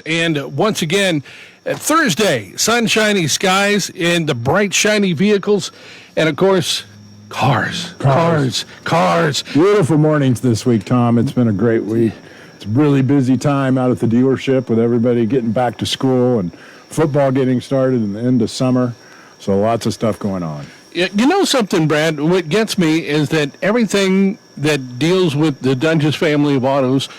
And once again, Thursday, sunshiny skies and the bright, shiny vehicles. And, of course, cars. Beautiful mornings this week, Tom. It's been a great week. It's a really busy time out at the dealership with everybody getting back to school and football getting started in the end of summer. So lots of stuff going on. You know something, Brad? What gets me is that everything that deals with the Doenges family of autos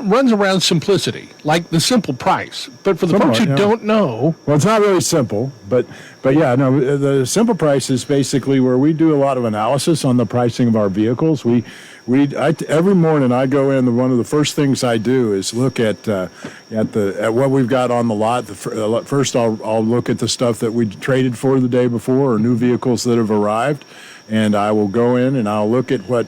runs around simplicity, like the simple price. But for the folks who don't know... Well, it's not really simple, but yeah, no, the simple price is basically where we do a lot of analysis on the pricing of our vehicles. Every morning I go in, one of the first things I do is look at what we've got on the lot. First, I'll look at the stuff that we traded for the day before or new vehicles that have arrived. And I will go in and I'll look at what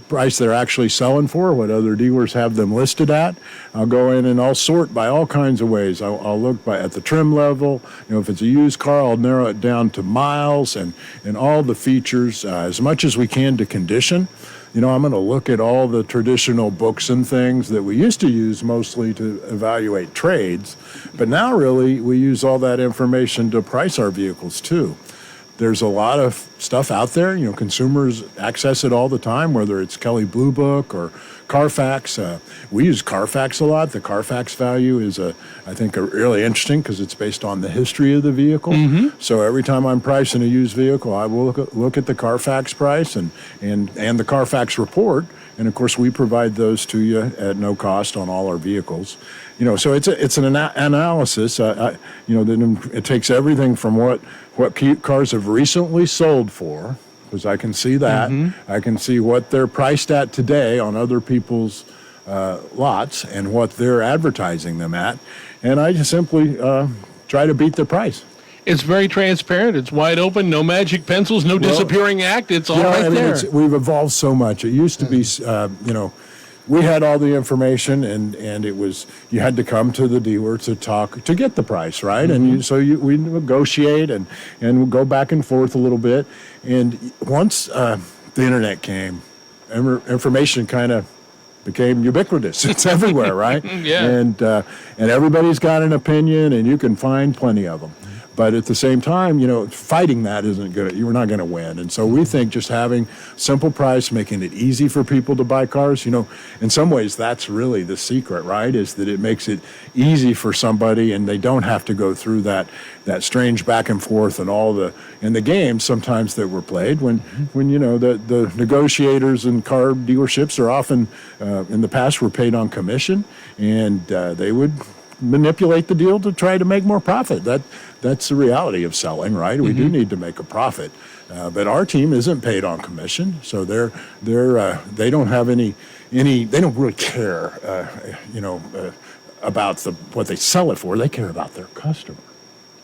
price they're actually selling for, what other dealers have them listed at. I'll go in and I'll sort by all kinds of ways. I'll look at the trim level. If it's a used car, I'll narrow it down to miles and all the features as much as we can to condition. I'm going to look at all the traditional books and things that we used to use mostly to evaluate trades. But now really we use all that information to price our vehicles too. There's a lot of stuff out there. Consumers access it all the time, whether it's Kelley Blue Book or Carfax. We use Carfax a lot. The Carfax value is, I think, really interesting because it's based on the history of the vehicle. Mm-hmm. So every time I'm pricing a used vehicle, I will look at the Carfax price and the Carfax report. And, of course, we provide those to you at no cost on all our vehicles. So it's an analysis. It takes everything from what cars have recently sold for, because I can see that. Mm-hmm. I can see what they're priced at today on other people's lots and what they're advertising them at. And I just simply try to beat the price. It's very transparent. It's wide open. No magic pencils. No disappearing act. It's all right there. We've evolved so much. It used to be, we had all the information, and it was you had to come to the dealer to get the price, right? Mm-hmm. And we negotiate and we'll go back and forth a little bit. And once the internet came, information kind of became ubiquitous. It's everywhere, right? Yeah. And everybody's got an opinion, and you can find plenty of them. But at the same time, fighting that isn't good. You're not going to win. And so we think just having simple price, making it easy for people to buy cars, in some ways that's really the secret, right? Is that it makes it easy for somebody and they don't have to go through that strange back and forth and in the games sometimes that were played when the negotiators and car dealerships are often, in the past, were paid on commission, and they would manipulate the deal to try to make more profit. That's the reality of selling, right? We do need to make a profit, but our team isn't paid on commission, so they don't have any they don't really care, about what they sell it for. They care about their customer.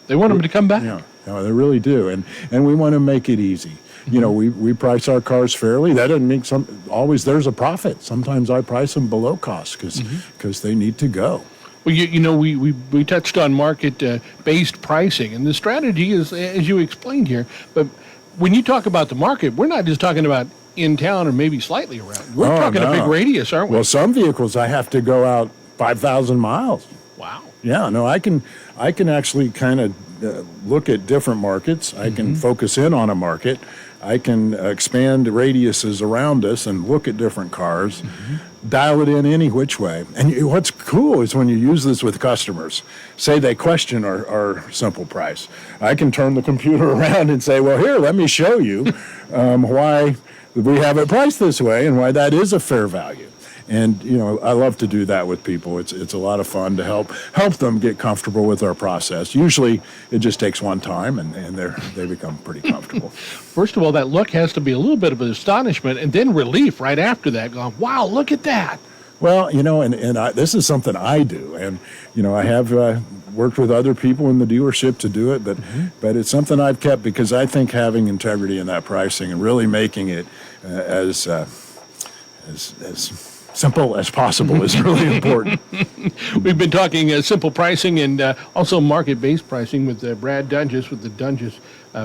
They want them to come back. Yeah, no, they really do, and we want to make it easy. We price our cars fairly. That doesn't mean always there's a profit. Sometimes I price them below cost because they need to go. Well, we touched on market-based pricing, and the strategy is, as you explained here, but when you talk about the market, we're not just talking about in town or maybe slightly around. We're talking a big radius, aren't we? Well, some vehicles I have to go out 5,000 miles. Wow. Yeah, no, I can actually kind of look at different markets. I can focus in on a market. I can expand radiuses around us and look at different cars, dial it in any which way. And what's cool is when you use this with customers, say they question our simple price. I can turn the computer around and say, well, here, let me show you why we have it priced this way and why that is a fair value. And, I love to do that with people. It's a lot of fun to help them get comfortable with our process. Usually it just takes one time and they become pretty comfortable. First of all, that look has to be a little bit of an astonishment and then relief right after that, going, wow, look at that. Well, this is something I do. And, I have worked with other people in the dealership to do it, but it's something I've kept because I think having integrity in that pricing and really making it as simple as possible is really important. We've been talking simple pricing and also market-based pricing with Brad Doenges with the Doenges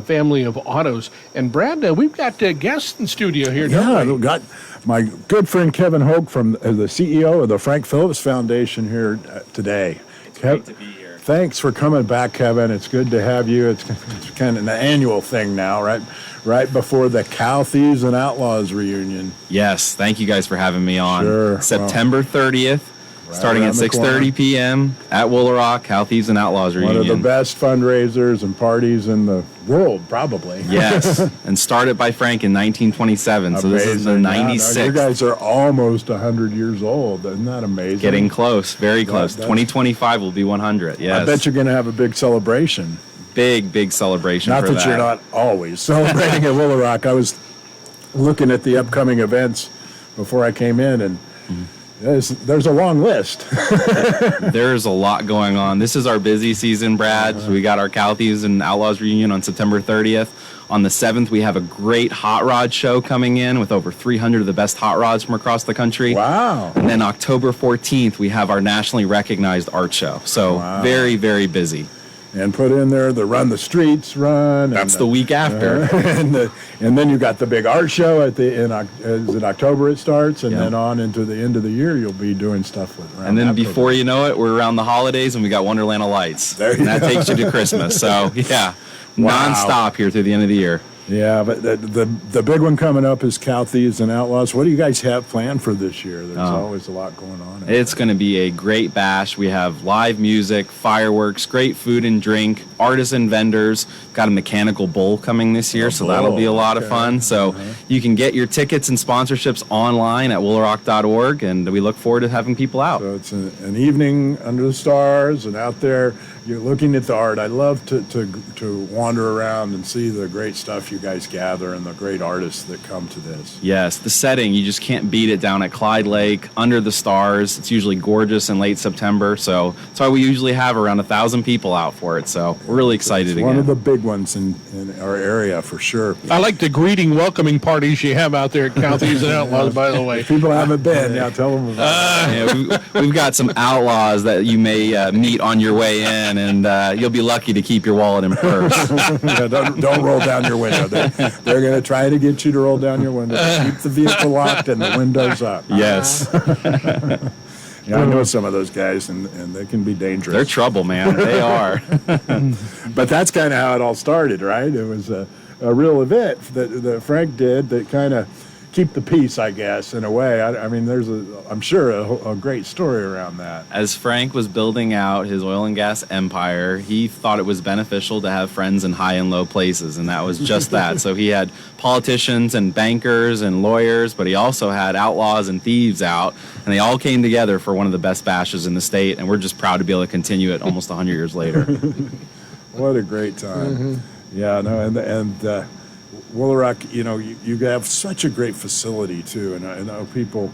family of autos. And Brad, we've got guests in studio here, don't we? We've got my good friend Kevin Hoch from the CEO of the Frank Phillips Foundation here today. Great to be here. Thanks for coming back, Kevin. It's good to have you. It's kind of an annual thing now, right? Right before the Cow Thieves and Outlaws reunion. Yes, thank you guys for having me on. Sure. September 30th, starting at 6:30 p.m. at Wolaroc, Cow Thieves and Outlaws Reunion. One of the best fundraisers and parties in the world, probably. Yes, and started by Frank in 1927, so this is the 96th. You guys are almost 100 years old. Isn't that amazing? Getting close, very close. 2025 will be 100, yes. I bet you're going to have a big celebration. Big celebration Not for that you're not always celebrating at Wolaroc. I was looking at the upcoming events before I came in, and there's a long list. There's a lot going on. This is our busy season, Brad. So we got our Cow Thieves and Outlaws reunion on September 30th. On the 7th, we have a great hot rod show coming in with over 300 of the best hot rods from across the country. Wow. And then October 14th, we have our nationally recognized art show. So very busy. And put in there the Run the Streets run. That's the week after. And then you got the big art show is it October it starts, and then on into the end of the year you'll be doing stuff with. And then before you know it, we're around the holidays and we got Wonderland of Lights. And that takes you to Christmas. So nonstop here through the end of the year. Yeah, but the big one coming up is Cow Thieves and Outlaws. What do you guys have planned for this year? There's always a lot going on. It's going to be a great bash. We have live music, fireworks, great food and drink, artisan vendors. Got a mechanical bull coming this year, so that'll be a lot of fun. So you can get your tickets and sponsorships online at wolaroc.org, and we look forward to having people out. So it's an evening under the stars, and out there you're looking at the art. I love to wander around and see the great stuff you guys gather and the great artists that come to this. Yes, the setting, you just can't beat it down at Clyde Lake, under the stars. It's usually gorgeous in late September, so that's why we usually have around 1,000 people out for it. So we're really excited again. One of the big ones in our area for sure. I like the greeting, welcoming parties you have out there at Cow Thieves and Outlaws, by the way. If people haven't been, tell them about it. We've got some outlaws that you may meet on your way in, and you'll be lucky to keep your wallet and purse. Don't roll down your window. They're going to try to get you to roll down your window. Keep the vehicle locked and the windows up. Yes. I know some of those guys, and they can be dangerous. They're trouble, man. They are. But that's kind of how it all started, right? It was a real event that Frank did that kind of keep the peace, I guess, in a way. I mean, there's I'm sure a great story around that. As Frank was building out his oil and gas empire, he thought it was beneficial to have friends in high and low places, and that was just that. So he had politicians and bankers and lawyers, but he also had outlaws and thieves out, and they all came together for one of the best bashes in the state, and we're just proud to be able to continue it almost 100 years later. What a great time. Yeah, no, and Wolaroc, you have such a great facility too, and I know people,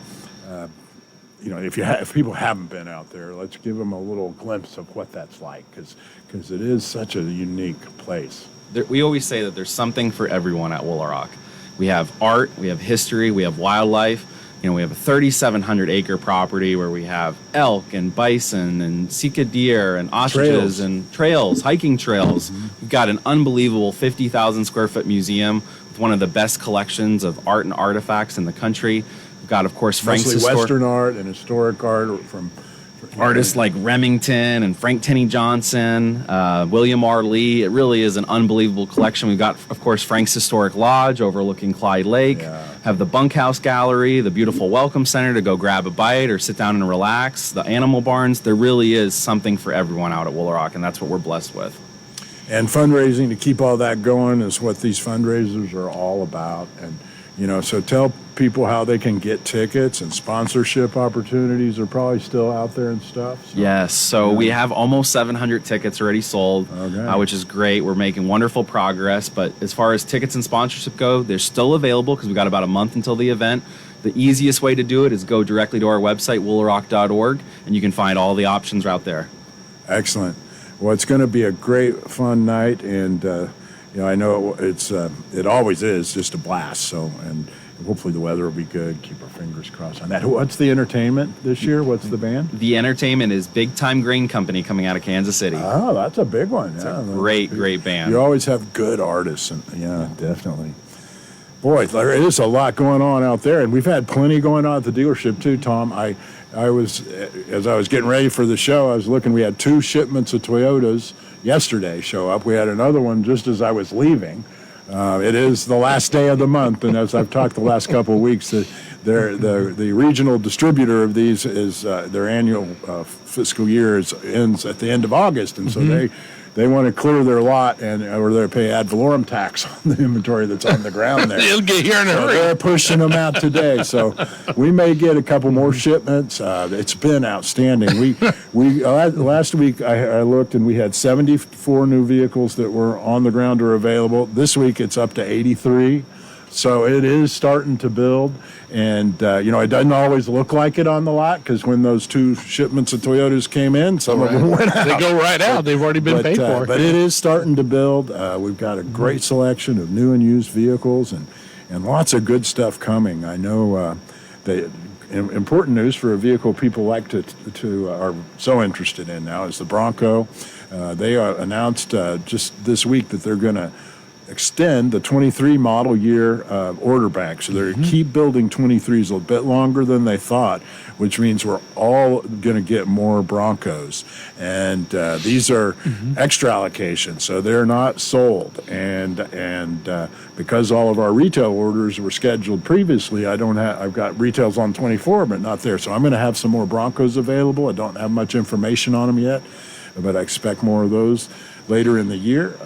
if people haven't been out there, let's give them a little glimpse of what that's like, because it is such a unique place. We always say that there's something for everyone at Wolaroc. We have art, we have history, we have wildlife. We have a 3,700 acre property where we have elk and bison and Sika deer and ostriches and trails, hiking trails. We've got an unbelievable 50,000 square foot museum with one of the best collections of art and artifacts in the country. We've got, of course, Frank's mostly Western art and historic art from artists like Remington and Frank Tenney Johnson, William R. Lee. It really is an unbelievable collection. We've got, of course, Frank's Historic Lodge overlooking Clyde Lake. Have the Bunkhouse Gallery, the beautiful Welcome Center to go grab a bite or sit down and relax, the animal barns. There really is something for everyone out at Wolaroc, and that's what we're blessed with. And fundraising to keep all that going is what these fundraisers are all about. And so tell people how they can get tickets, and sponsorship opportunities are probably still out there and stuff. So. Yes, so we have almost 700 tickets already sold, Okay. Which is great. We're making wonderful progress, but as far as tickets and sponsorship go, they're still available because we've got about a month until the event. The easiest way to do it is go directly to our website, wolaroc.org, and you can find all the options out there. Excellent. Well, it's going to be a great, fun night, and I know it always is just a blast. So, and hopefully the weather will be good. Keep our fingers crossed on that. What's the entertainment this year? What's the band? The entertainment is Big Time Grain Company coming out of Kansas City. Oh, that's a big one. It's a great band. You always have good artists, and definitely. Boy, there is a lot going on out there, and we've had plenty going on at the dealership too, Tom. as I was getting ready for the show, I was looking. We had 2 shipments of Toyotas yesterday show up. We had another one just as I was leaving. It is the last day of the month, and as I've talked the last couple of weeks, the regional distributor of these is their annual fiscal year ends at the end of August, and so they want to clear their lot or they pay ad valorem tax on the inventory that's on the ground there. They'll get here in a hurry. They're pushing them out today, so we may get a couple more shipments. It's been outstanding. We last week I looked and we had 74 new vehicles that were on the ground or available. This week it's up to 83. So it is starting to build, and it doesn't always look like it on the lot because when those 2 shipments of Toyotas came in, some of them went out. They go right out. They've already been paid for. But it is starting to build. We've got a great selection of new and used vehicles, and lots of good stuff coming. I know important news for a vehicle people like to are so interested in now is the Bronco. They announced just this week that they're going to extend the 23 model year order bank. So they're keep building 23s a little bit longer than they thought, which means we're all going to get more Broncos. And these are extra allocations, so they're not sold. And because all of our retail orders were scheduled previously, I've got retails on 24, but not there. So I'm going to have some more Broncos available. I don't have much information on them yet, but I expect more of those later in the year.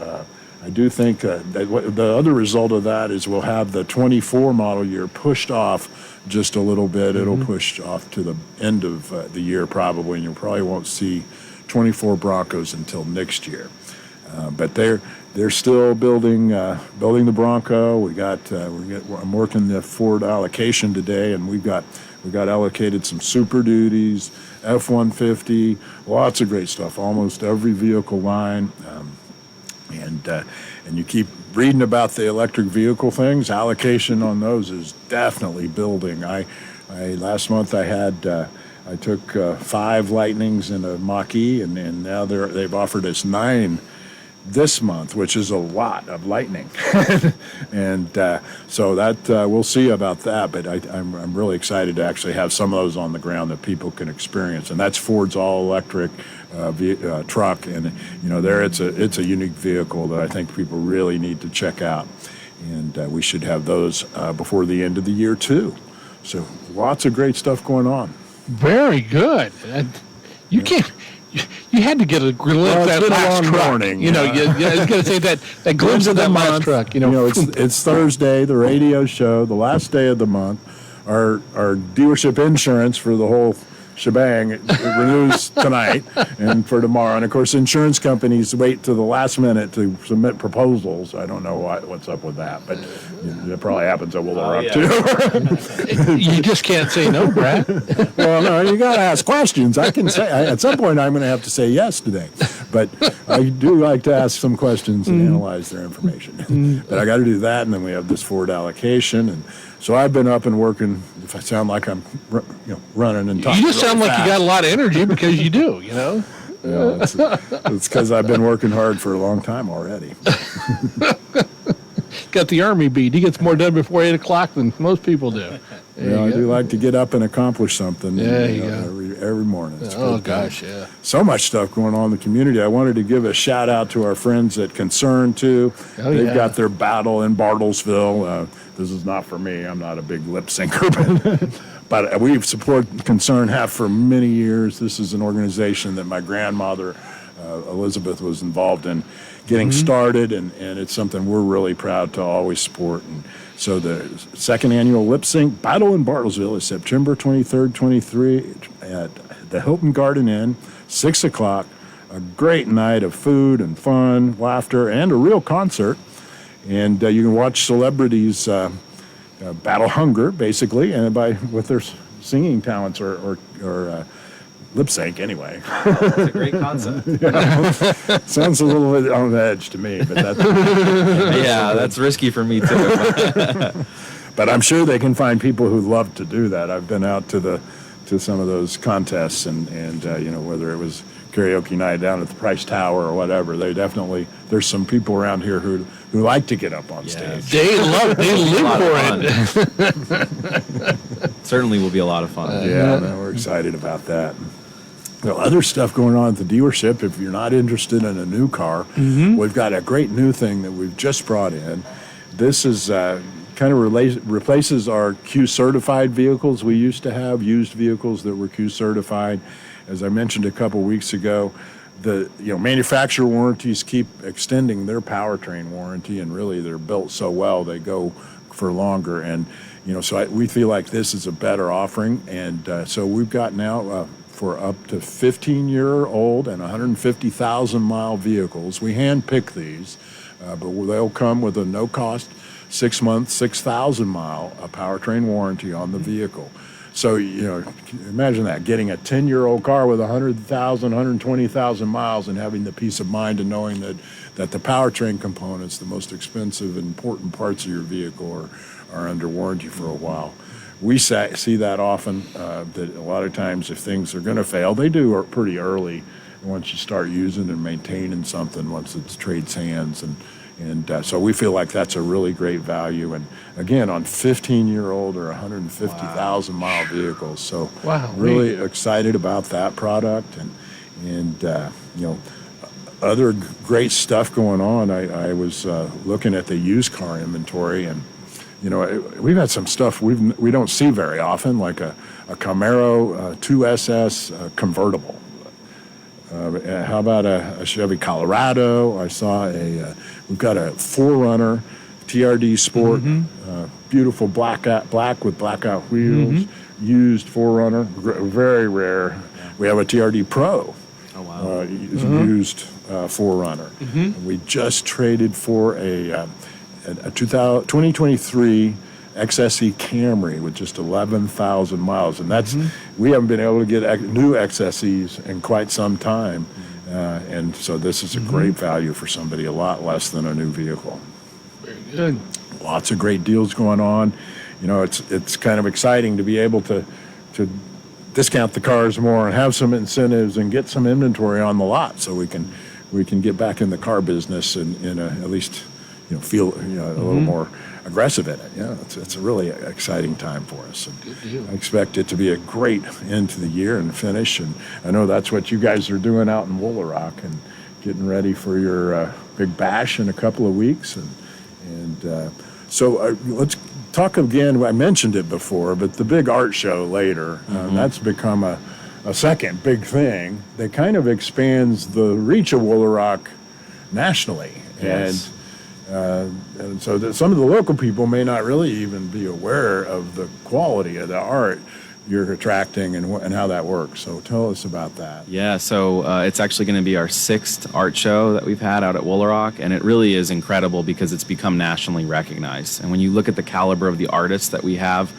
I do think that the other result of that is we'll have the 24 model year pushed off just a little bit. It'll push off to the end of the year probably, and you probably won't see 24 Broncos until next year. But they're still building the Bronco. I'm working the Ford allocation today, and we got allocated some Super Duties, F-150, lots of great stuff. Almost every vehicle line. And you keep reading about the electric vehicle things. Allocation on those is definitely building. Last month I took 5 Lightnings and a Mach-E, and now they've offered us 9 this month, which is a lot of Lightning. And so that we'll see about that. But I'm really excited to actually have some of those on the ground that people can experience. And that's Ford's all-electric truck, and it's a unique vehicle that I think people really need to check out. And we should have those before the end of the year too. So lots of great stuff going on. Very good. You can't. You had to get a glimpse of that last truck. Morning, I was going to say that glimpse of that last truck. It's Thursday, the radio show, the last day of the month. Our dealership insurance for the whole shebang it renews tonight and for tomorrow. And of course, insurance companies wait to the last minute to submit proposals. I don't know what's up with that, but it probably happens at Wolaroc too. You just can't say no, Brad. Well, no, you got to ask questions. I can say at some point I'm going to have to say yes today, but I do like to ask some questions and analyze their information. But I got to do that, and then we have this Ford allocation, and so I've been up and working. If I sound like I'm running and talking, you just sound like you got a lot of energy because you do. It's because I've been working hard for a long time already. Got the Army beat. He gets more done before 8 o'clock than most people do. I do like to get up and accomplish something. Every morning. Oh gosh, yeah. So much stuff going on in the community. I wanted to give a shout out to our friends at Concern too. They've got their battle in Bartlesville. This is not for me. I'm not a big lip syncer, but we've supported Concern for many years. This is an organization that my grandmother, Elizabeth, was involved in getting started, and it's something we're really proud to always support. And so the second annual Lip Sync Battle in Bartlesville is September 23rd, 23 at the Hilton Garden Inn, 6 o'clock. A great night of food and fun, laughter, and a real concert. And you can watch celebrities battle hunger, basically, and with their singing talents or lip sync anyway. It's a great concept. Sounds a little bit on the edge to me, but that's risky for me too. But I'm sure they can find people who love to do that. I've been out to some of those contests, and whether it was karaoke night down at the Price Tower or whatever. There's some people around here who like to get up on stage. They live for it. Certainly will be a lot of fun. Yeah, no, we're excited about that. Well, other stuff going on at the dealership. If you're not interested in a new car, we've got a great new thing that we've just brought in. This is kind of replaces our Q certified vehicles. We used to have used vehicles that were Q certified. As I mentioned a couple weeks ago, the manufacturer warranties keep extending their powertrain warranty, and really they're built so well they go for longer. And we feel like this is a better offering, and so we've got now for up to 15-year-old and 150,000-mile vehicles. We hand-pick these, but they'll come with a no-cost 6-month, 6,000-mile powertrain warranty on the vehicle. So, imagine that, getting a 10-year-old car with 100,000, 120,000 miles and having the peace of mind of knowing that the powertrain components, the most expensive and important parts of your vehicle, are under warranty for a while. We see that often, that a lot of times if things are going to fail, they do pretty early once you start using and maintaining something, once it trades hands. And so we feel like that's a really great value. And again, on 15-year-old or 150,000-mile vehicles. So really excited about that product. And other great stuff going on. I was looking at the used car inventory, and we've had some stuff we don't see very often, like a Camaro 2SS convertible. How about a Chevy Colorado? I saw we've got a 4Runner TRD Sport, beautiful black with blackout wheels, used 4Runner, very rare. We have a TRD Pro, used 4Runner. And we just traded for a 2023 XSE Camry with just 11,000 miles, and that's we haven't been able to get new XSEs in quite some time, and so this is a great value for somebody, a lot less than a new vehicle. Very good. Lots of great deals going on. It's kind of exciting to be able to discount the cars more and have some incentives and get some inventory on the lot, so we can get back in the car business and at least feel a little more aggressive in it. It's a really exciting time for us. And good deal. I expect it to be a great end to the year and finish. And I know that's what you guys are doing out in Wolaroc and getting ready for your big bash in a couple of weeks. So let's talk again. I mentioned it before, but the big art show later, that's become a second big thing that kind of expands the reach of Wolaroc nationally. Yes. And so that some of the local people may not really even be aware of the quality of the art you're attracting and how that works. So tell us about that. Yeah, so it's actually going to be our 6th art show that we've had out at Wolaroc, and it really is incredible because it's become nationally recognized. And when you look at the caliber of the artists that we have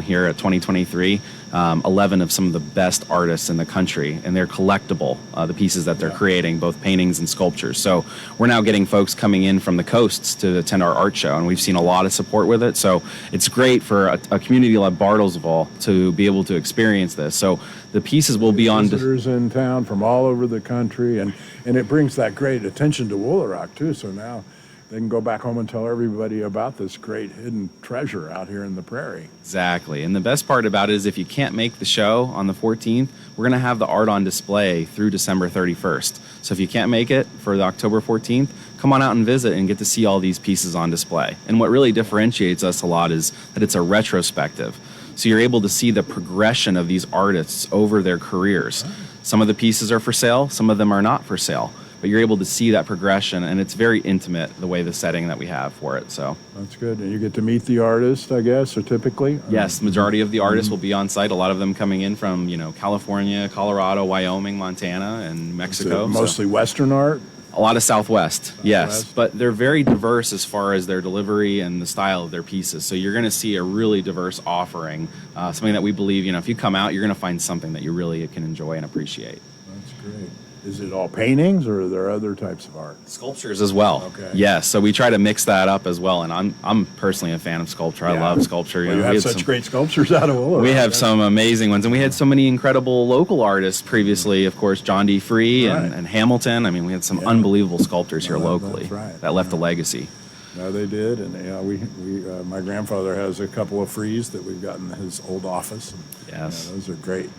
here at 2023, 11 of some of the best artists in the country, and they're collectible, the pieces that they're creating, both paintings and sculptures. So we're now getting folks coming in from the coasts to attend our art show, and we've seen a lot of support with it. So it's great for a community like Bartlesville to be able to experience this. So the pieces will be on visitors in town from all over the country, and it brings that great attention to Wolaroc too. So now they can go back home and tell everybody about this great hidden treasure out here in the prairie. Exactly. And the best part about it is if you can't make the show on the 14th, we're going to have the art on display through December 31st. So if you can't make it for the October 14th, come on out and visit and get to see all these pieces on display. And what really differentiates us a lot is that it's a retrospective. So you're able to see the progression of these artists over their careers. Some of the pieces are for sale, some of them are not for sale. But you're able to see that progression, and it's very intimate, the way the setting that we have for it. So that's good. And you get to meet the artist, I guess, or typically? Yes, the majority of the artists will be on site. A lot of them coming in from, California, Colorado, Wyoming, Montana, and Mexico. Mostly Western art? A lot of Southwest, yes. But they're very diverse as far as their delivery and the style of their pieces. So you're going to see a really diverse offering, something that we believe, if you come out, you're going to find something that you really can enjoy and appreciate. That's great. is it all paintings or are there other types of art? Sculptures as well. Okay. Yes, so we try to mix that up as well, and I'm personally a fan of sculpture. I Yeah. love sculpture. Well, you we have had such some- great sculptures out of Wolaroc. We have some amazing ones, and we had so many incredible local artists previously. Of course, John D. Free Right. and Hamilton. I mean, we had some Yeah. unbelievable sculptors here No, locally that's right. that left a legacy. No, they did, and my grandfather has a couple of Frees that we've got in his old office. And, Yes. those are great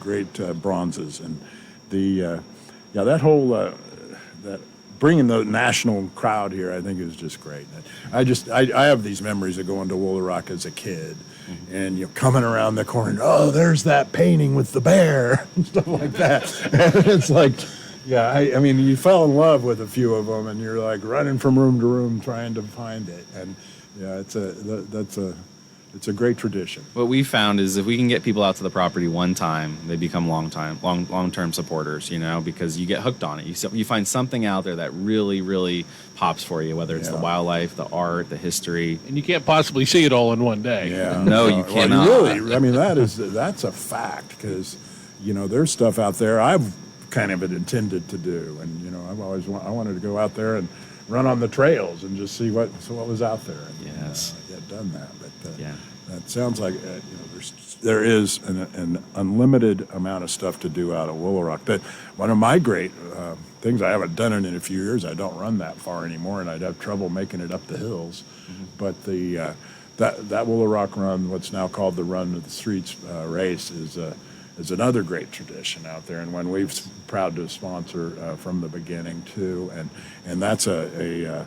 bronzes, and that whole that bringing the national crowd here, I think is just great. I have these memories of going to Wolaroc as a kid, and coming around the corner, oh, there's that painting with the bear and stuff like that. And it's like. Yeah, I mean, you fell in love with a few of them, and you're like running from room to room trying to find it. And yeah, it's a great tradition. What we found is if we can get people out to the property one time, they become long-term supporters, because you get hooked on it. You find something out there that really, really pops for you, whether it's the wildlife, the art, the history. And you can't possibly see it all in one day. Yeah, No, you cannot. Really, I mean, that's a fact because there's stuff out there I've kind of intended to do, and I wanted to go out there and run on the trails and just see what was out there. And, Yes. I've done that, but Yeah. that sounds like there is an unlimited amount of stuff to do out of Wolaroc. That one of my great things, I haven't done it in a few years. I don't run that far anymore, and I'd have trouble making it up the hills. But that Wolaroc run, what's now called the Run of the Streets race, is another great tradition out there, and one we've proud to sponsor from the beginning too. And that's a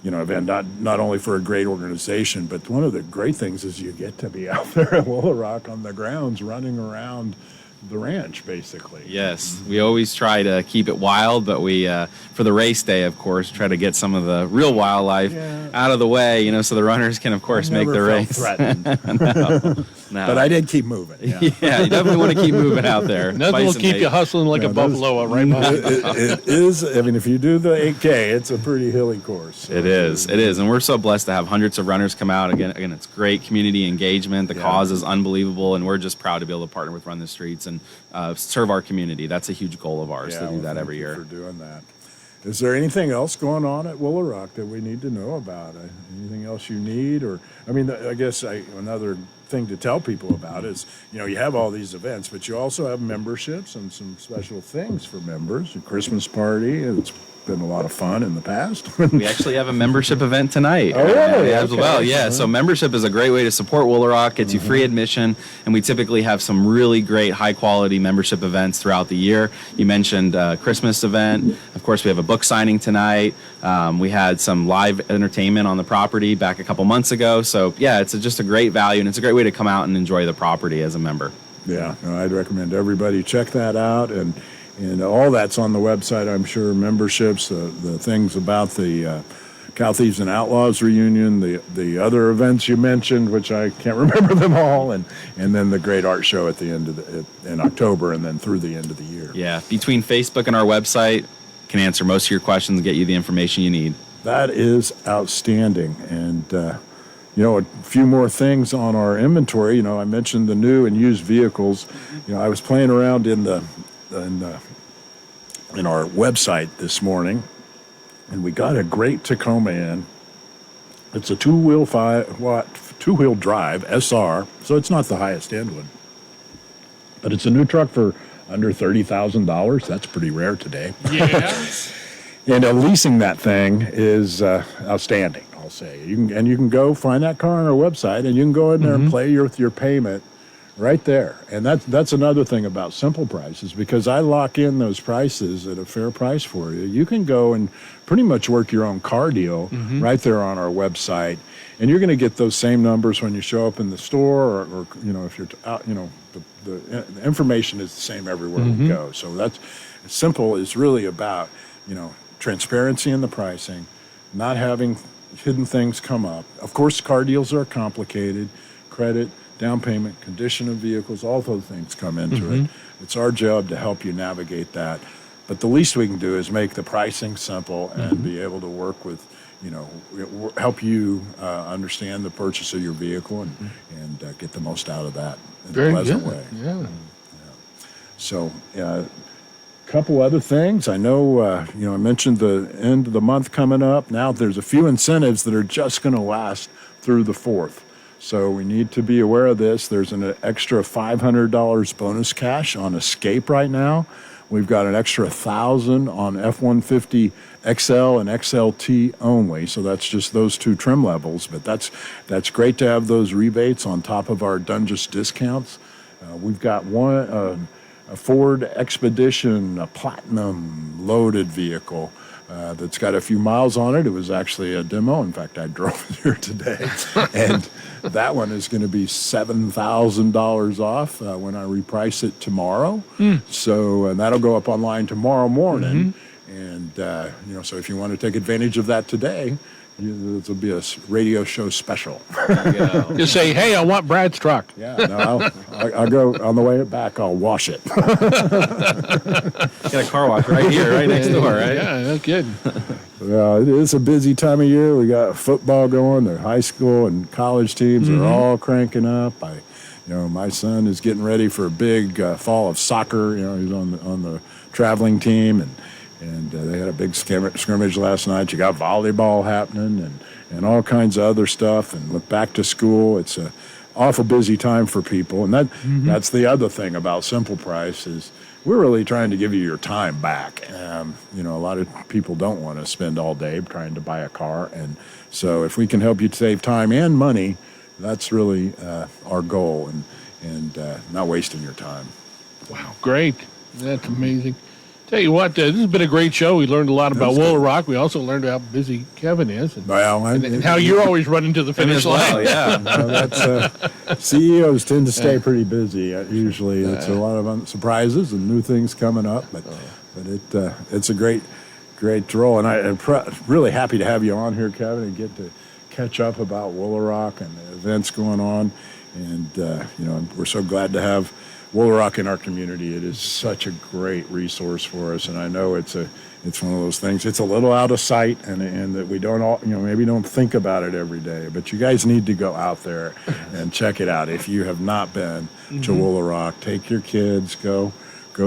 event not only for a great organization, but one of the great things is you get to be out there at Wolaroc on the grounds, running around the ranch, basically. Yes, we always try to keep it wild, but we, for the race day, of course, try to get some of the real wildlife out of the way, so the runners can, of course, make the race. Threatened. No. But I did keep moving. Yeah. Yeah, you definitely want to keep moving out there. Nothing will Bison keep you bait. hustling like a buffalo right behind you. It is. I mean, if you do the 8K, it's a pretty hilly course. It is, and we're so blessed to have hundreds of runners come out. Again, it's great community engagement. The cause is unbelievable, and we're just proud to be able to partner with Run the Streets and serve our community. That's a huge goal of ours to do that every year. Thank you for doing that. Is there anything else going on at Wolaroc that we need to know about? Anything else you need? Or, I mean, I guess another thing to tell people about is, you have all these events, but you also have memberships and some special things for members. A Christmas party, it's been a lot of fun in the past. We actually have a membership event tonight. Oh, really? As Okay. well, yeah. So membership is a great way to support Wolaroc. Gets you free admission, and we typically have some really great, high-quality membership events throughout the year. You mentioned Christmas event. Of course, we have a book signing tonight. We had some live entertainment on the property back a couple months ago. So, yeah, it's just a great value, and it's a great way to come out and enjoy the property as a member. Yeah, no, I'd recommend everybody check that out, and all that's on the website, I'm sure. Memberships, the things about the Cow Thieves and Outlaws Reunion, the other events you mentioned, which I can't remember them all, and then the great art show at the end of in October, and then through the end of the year. Yeah, between Facebook and our website, can answer most of your questions and get you the information you need. That is outstanding, and a few more things on our inventory. I mentioned the new and used vehicles. I was playing around in our website this morning, and we got a great Tacoma in. It's a two-wheel drive SR, so it's not the highest end one, but it's a new truck for under $30,000. That's pretty rare today. Yeah. And leasing that thing is outstanding, I'll say. You can go find that car on our website, and you can go in there and play with your payment right there. And that's another thing about simple prices, because I lock in those prices at a fair price for you. You can go and pretty much work your own car deal right there on our website, and you're going to get those same numbers when you show up in the store, or if you're out, the information is the same everywhere we go. So that's simple. Is really about transparency in the pricing, not having hidden things come up. Of course, car deals are complicated. Credit, down payment, condition of vehicles, all those things come into it. It's our job to help you navigate that. But the least we can do is make the pricing simple and be able to work with, help you understand the purchase of your vehicle and get the most out of that in a pleasant way. Yeah. So couple other things. I know, I mentioned the end of the month coming up. Now there's a few incentives that are just going to last through the 4th. So we need to be aware of this. There's an extra $500 bonus cash on Escape right now. We've got an extra $1,000 on F-150 XL and XLT only. So that's just those 2 trim levels. But that's great to have those rebates on top of our Doenges discounts. We've got a Ford Expedition, a platinum loaded vehicle that's got a few miles on it. It was actually a demo. In fact, I drove it here today. And that one is going to be $7,000 off when I reprice it tomorrow. So and that'll go up online tomorrow morning. And, so if you want to take advantage of that today, this will be a radio show special. Just say, hey, I want Brad's truck. Yeah, no, I'll go on the way back. I'll wash it. Got a car wash right here, right next door, right? Yeah, that's good. It is a busy time of year. We got football going. The high school and college teams are all cranking up. My son is getting ready for a big fall of soccer. He's on the traveling team, and they had a big scrimmage last night. You got volleyball happening and all kinds of other stuff. And with back to school, it's a awful busy time for people. And that's the other thing about Simple Price is we're really trying to give you your time back. A lot of people don't want to spend all day trying to buy a car. And so if we can help you save time and money, that's really our goal and not wasting your time. Wow, great. That's amazing. Tell you what, this has been a great show. We learned a lot about Wolaroc. We also learned how busy Kevin is and how you're always running to the finish line. Yeah. CEOs tend to stay pretty busy. Usually, it's a lot of surprises and new things coming up. But it's a great role, and I'm really happy to have you on here, Kevin, and get to catch up about Wolaroc and the events going on. And we're so glad to have Wolaroc in our community. It is such a great resource for us, and I know it's one of those things. It's a little out of sight, and that we don't all, maybe don't think about it every day. But you guys need to go out there and check it out. If you have not been to Wolaroc, take your kids, go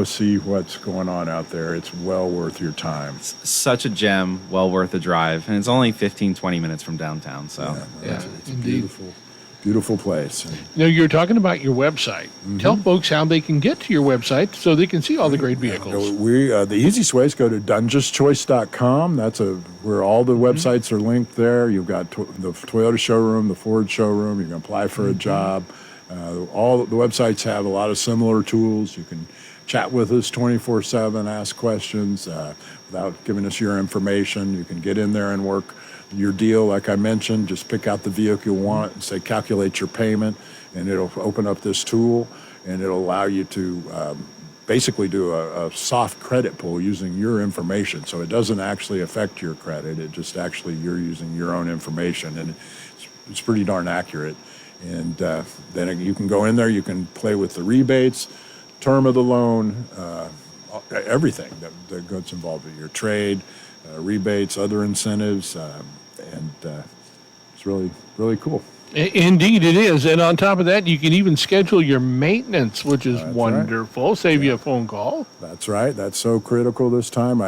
see what's going on out there. It's well worth your time. It's such a gem, well worth a drive, and it's only 15-20 minutes from downtown. So it's a beautiful place. You were talking about your website. Tell folks how they can get to your website so they can see all the great vehicles. The easiest way is go to DoengesChoice.com. That's where all the websites are linked there. You've got the Toyota showroom, the Ford showroom. You can apply for a job. All the websites have a lot of similar tools. You can chat with us 24/7, ask questions without giving us your information. You can get in there and work your deal, like I mentioned. Just pick out the vehicle you want and say calculate your payment, and it'll open up this tool, and it'll allow you to basically do a soft credit pull using your information. So it doesn't actually affect your credit. It just actually you're using your own information, and it's pretty darn accurate. And then you can go in there, you can play with the rebates, term of the loan, everything that gets involved with your trade, rebates, other incentives, and it's really, really cool. Indeed, it is. And on top of that, you can even schedule your maintenance, which is wonderful. Right. Save you a phone call. That's right. That's so critical this time.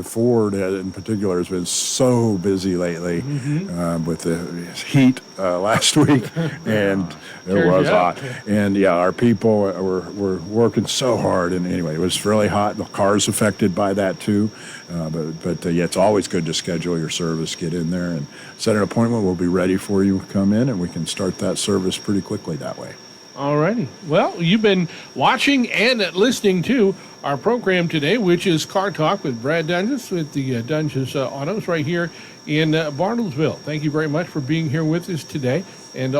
Ford in particular has been so busy lately with the heat last week, and it was hot. And our people were working so hard. And anyway, it was really hot. The car's affected by that too. But it's always good to schedule your service, get in there and set an appointment. We'll be ready for you. Come in, and we can start that service pretty quickly that way. All righty. Well, you've been watching and listening to our program today, which is Car Talk with Brad Doenges with the Doenges Autos right here in Bartlesville. Thank you very much for being here with us today. And